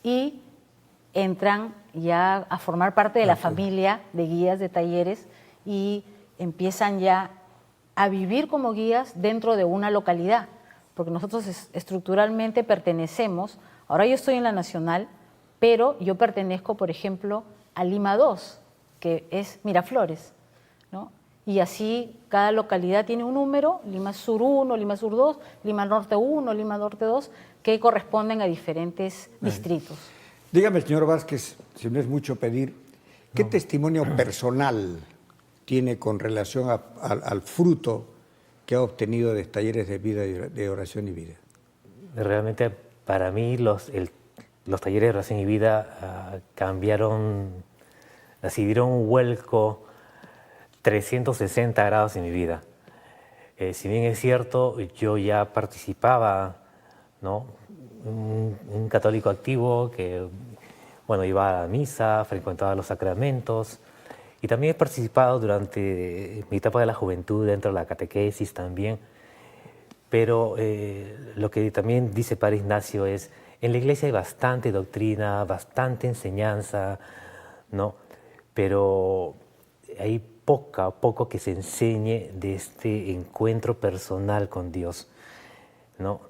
y entran ya a formar parte de la familia de guías de talleres y empiezan ya a vivir como guías dentro de una localidad, porque nosotros estructuralmente pertenecemos, ahora yo estoy en la Nacional, pero yo pertenezco, por ejemplo, a Lima 2, que es Miraflores, ¿no? Y así cada localidad tiene un número, Lima Sur 1, Lima Sur 2, Lima Norte 1, Lima Norte 2, que corresponden a diferentes distritos. Dígame, señor Vázquez, si no es mucho pedir, ¿qué testimonio personal tiene con relación al fruto que ha obtenido de talleres de vida, de oración y vida? Realmente, para mí, los talleres de oración y vida cambiaron, así dieron un vuelco 360 grados en mi vida. Si bien es cierto, yo ya participaba, ¿no? Un católico activo que, bueno, iba a misa, frecuentaba los sacramentos y también he participado durante mi etapa de la juventud dentro de la catequesis también. Pero lo que también dice Padre Ignacio es, en la iglesia hay bastante doctrina, bastante enseñanza, ¿no? Pero hay poco que se enseñe de este encuentro personal con Dios, ¿no?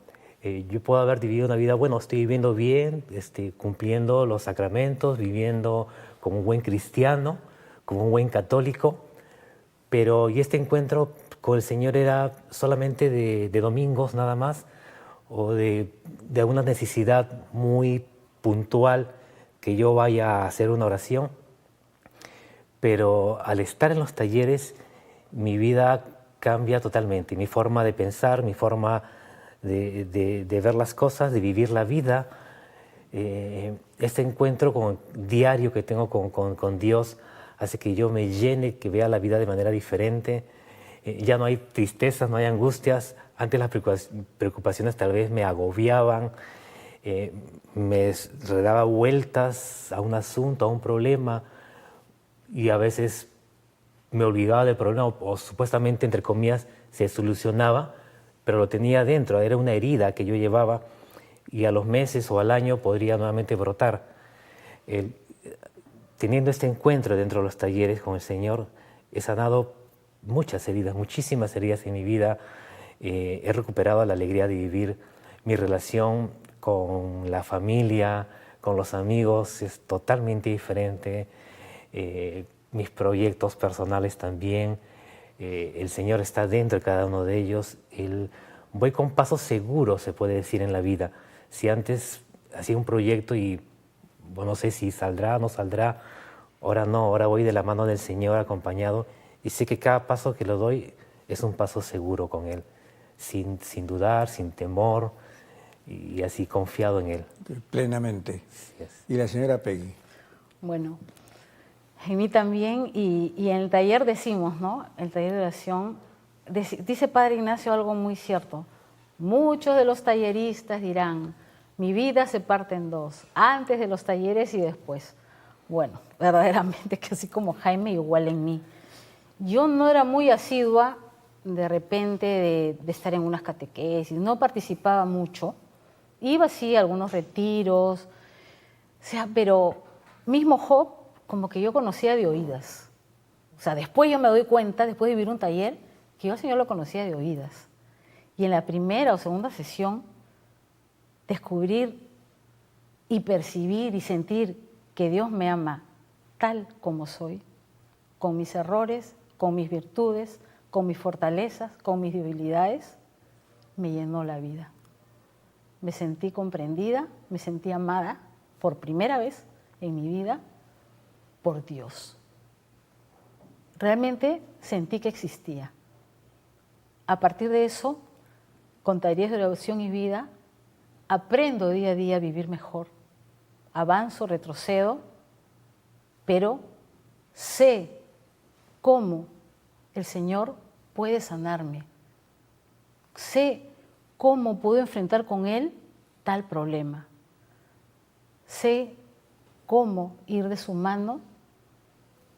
Yo puedo haber vivido una vida, bueno, estoy viviendo bien, cumpliendo los sacramentos, viviendo como un buen cristiano, como un buen católico, pero y este encuentro con el Señor era solamente de domingos nada más, o de una necesidad muy puntual que yo vaya a hacer una oración. Pero al estar en los talleres, mi vida cambia totalmente, mi forma de pensar, mi forma de ver las cosas, de vivir la vida. Este encuentro diario que tengo con Dios hace que yo me llene, que vea la vida de manera diferente. Ya no hay tristezas, no hay angustias. Antes las preocupaciones tal vez me agobiaban, me daba vueltas a un asunto, a un problema, y a veces me olvidaba del problema o supuestamente, entre comillas, se solucionaba, pero lo tenía dentro, era una herida que yo llevaba y a los meses o al año podría nuevamente brotar. Teniendo este encuentro dentro de los talleres con el Señor, he sanado muchas heridas, muchísimas heridas en mi vida. He recuperado la alegría de vivir. Mi relación con la familia, con los amigos es totalmente diferente. Mis proyectos personales también. El Señor está dentro de cada uno de ellos. Voy con pasos seguros, se puede decir, en la vida. Si antes hacía un proyecto y bueno, no sé si saldrá o no saldrá, ahora no, ahora voy de la mano del Señor acompañado y sé que cada paso que lo doy es un paso seguro con Él, sin dudar, sin temor y así confiado en Él. Plenamente. ¿Y la señora Peggy? Bueno, en mí también, y en el taller decimos, ¿no? El taller de oración, dice Padre Ignacio algo muy cierto. Muchos de los talleristas dirán, mi vida se parte en dos, antes de los talleres y después. Bueno, verdaderamente que así como Jaime, igual en mí. Yo no era muy asidua de repente de estar en unas catequesis, no participaba mucho. Iba sí a algunos retiros, o sea, pero mismo Job, como que yo conocía de oídas. O sea, después yo me doy cuenta, después de vivir un taller, que yo al Señor lo conocía de oídas. Y en la primera o segunda sesión, descubrir y percibir y sentir que Dios me ama tal como soy, con mis errores, con mis virtudes, con mis fortalezas, con mis debilidades, me llenó la vida. Me sentí comprendida, me sentí amada por primera vez en mi vida por Dios. Realmente sentí que existía. A partir de eso, con talleres de oración y vida, aprendo día a día a vivir mejor. Avanzo, retrocedo, pero sé cómo el Señor puede sanarme. Sé cómo puedo enfrentar con Él tal problema. Sé cómo ir de su mano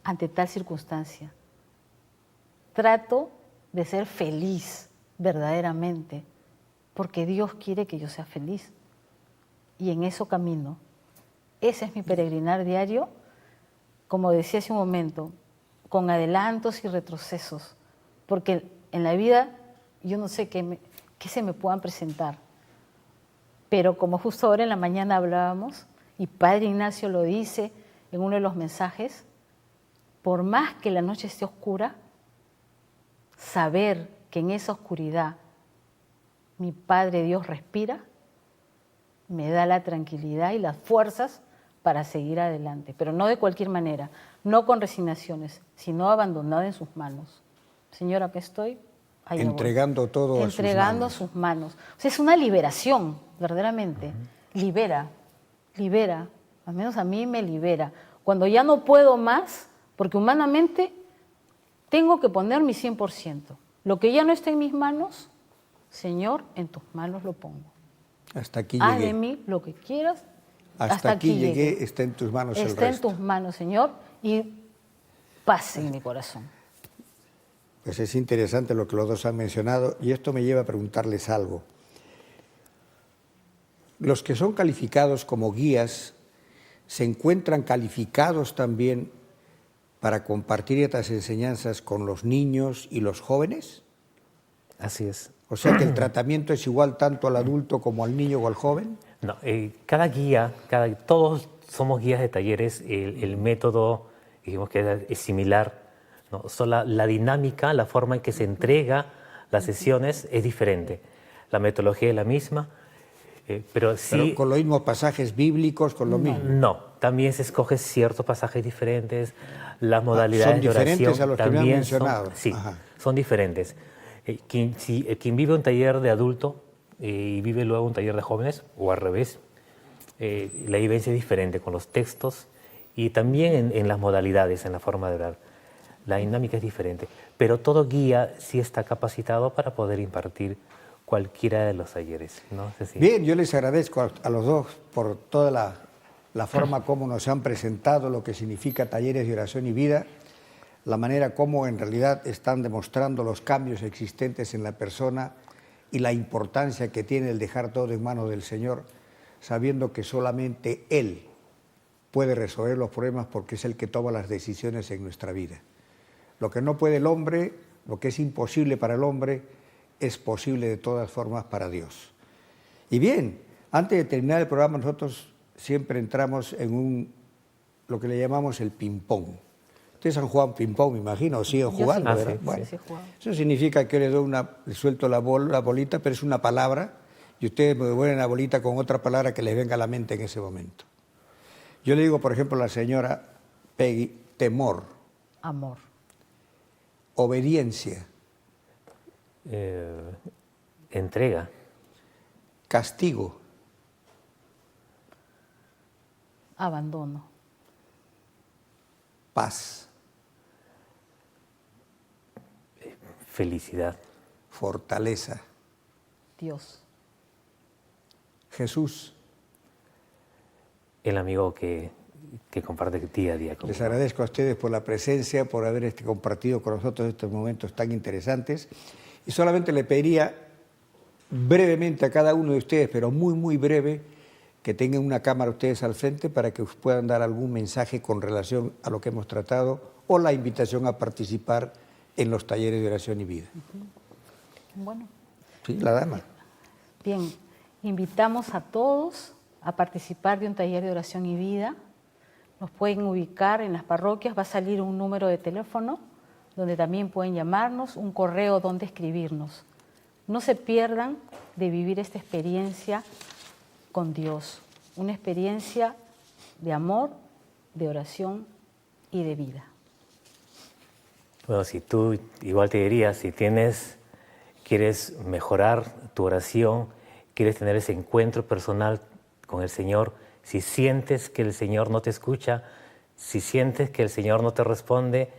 ante tal circunstancia. Trato de ser feliz verdaderamente, porque Dios quiere que yo sea feliz. Y en eso camino. Ese es mi peregrinar diario, como decía hace un momento, con adelantos y retrocesos, porque en la vida yo no sé qué se me puedan presentar, pero como justo ahora en la mañana hablábamos, y Padre Ignacio lo dice en uno de los mensajes, por más que la noche esté oscura, saber que en esa oscuridad mi Padre Dios respira, me da la tranquilidad y las fuerzas para seguir adelante, pero no de cualquier manera, no con resignaciones, sino abandonada en sus manos. Señor, acá estoy. Entregando todo entregando a sus manos. O sea, es una liberación, verdaderamente. Libera, al menos a mí me libera. Cuando ya no puedo más, porque humanamente tengo que poner mi 100%. Lo que ya no está en mis manos, Señor, en tus manos lo pongo. Hasta aquí llegué. Haz de mí lo que quieras. Hasta aquí llegué, está en tus manos el resto. Está en tus manos, Señor, y paz en mi corazón. Pues es interesante lo que los dos han mencionado y esto me lleva a preguntarles algo. Los que son calificados como guías, ¿se encuentran calificados también para compartir estas enseñanzas con los niños y los jóvenes? Así es. O sea que el tratamiento es igual tanto al adulto como al niño o al joven. No, cada guía, todos somos guías de talleres, el método, digamos que es similar, ¿no? Solo la dinámica, la forma en que se entrega las sesiones es diferente. La metodología es la misma, pero sí... ¿Pero con los mismos pasajes bíblicos, con lo mismo? No, también se escogen ciertos pasajes diferentes, las modalidades de oración ¿son diferentes a los que me han mencionado? Sí, son diferentes. Quien vive un taller de adulto y vive luego un taller de jóvenes, o al revés, la vivencia es diferente con los textos y también en las modalidades, en la forma de orar. La dinámica es diferente, pero todo guía sí está capacitado para poder impartir cualquiera de los talleres, ¿no? Bien, yo les agradezco a los dos por toda la forma como nos han presentado lo que significa talleres de oración y vida, la manera como en realidad están demostrando los cambios existentes en la persona y la importancia que tiene el dejar todo en manos del Señor, sabiendo que solamente Él puede resolver los problemas porque es el que toma las decisiones en nuestra vida. Lo que no puede el hombre, lo que es imposible para el hombre, es posible de todas formas para Dios. Y bien, antes de terminar el programa, nosotros siempre entramos en lo que le llamamos el ping-pong. Ustedes han jugado ping-pong, me imagino, o siguen jugando, ¿verdad? Sí, bueno, sí, eso significa que le suelto la bolita, pero es una palabra, y ustedes me devuelven la bolita con otra palabra que les venga a la mente en ese momento. Yo le digo, por ejemplo, a la señora Peggy, temor. Amor. Obediencia. Entrega. Castigo. Abandono. Paz. Felicidad. Fortaleza. Dios. Jesús. El amigo que comparte día a día conmigo. Les agradezco a ustedes por la presencia, por haber compartido con nosotros estos momentos tan interesantes. Y solamente le pediría brevemente a cada uno de ustedes, pero muy, muy breve, que tengan una cámara ustedes al frente para que puedan dar algún mensaje con relación a lo que hemos tratado o la invitación a participar en los talleres de oración y vida. Bueno. Sí, la dama. Bien, invitamos a todos a participar de un taller de oración y vida. Nos pueden ubicar en las parroquias, va a salir un número de teléfono donde también pueden llamarnos, un correo donde escribirnos. No se pierdan de vivir esta experiencia con Dios, una experiencia de amor, de oración y de vida. Bueno, si tú, igual te diría, si quieres mejorar tu oración, quieres tener ese encuentro personal con el Señor, si sientes que el Señor no te escucha, si sientes que el Señor no te responde,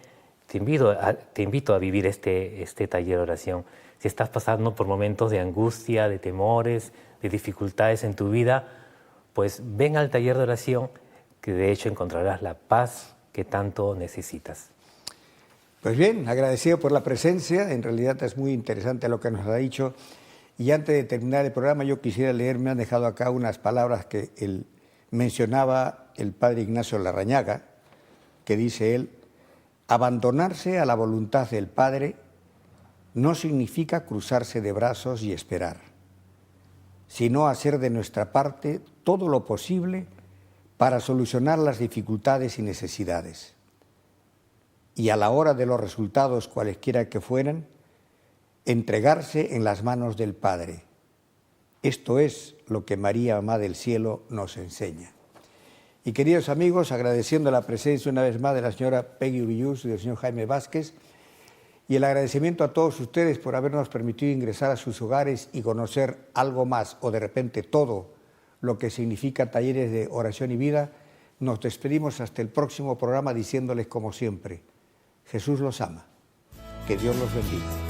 te invito a vivir este taller de oración. Si estás pasando por momentos de angustia, de temores, de dificultades en tu vida, pues ven al taller de oración, que de hecho encontrarás la paz que tanto necesitas. Pues bien, agradecido por la presencia, en realidad es muy interesante lo que nos ha dicho. Y antes de terminar el programa, yo quisiera leer, me han dejado acá unas palabras que mencionaba el padre Ignacio Larrañaga, que dice él: abandonarse a la voluntad del Padre no significa cruzarse de brazos y esperar, sino hacer de nuestra parte todo lo posible para solucionar las dificultades y necesidades. Y a la hora de los resultados, cualesquiera que fueran, entregarse en las manos del Padre. Esto es lo que María, Mamá del Cielo, nos enseña. Y queridos amigos, agradeciendo la presencia una vez más de la señora Peggy Ubillús y del señor Jaime Vázquez, y el agradecimiento a todos ustedes por habernos permitido ingresar a sus hogares y conocer algo más, o de repente todo lo que significa talleres de oración y vida, nos despedimos hasta el próximo programa diciéndoles como siempre: Jesús los ama. Que Dios los bendiga.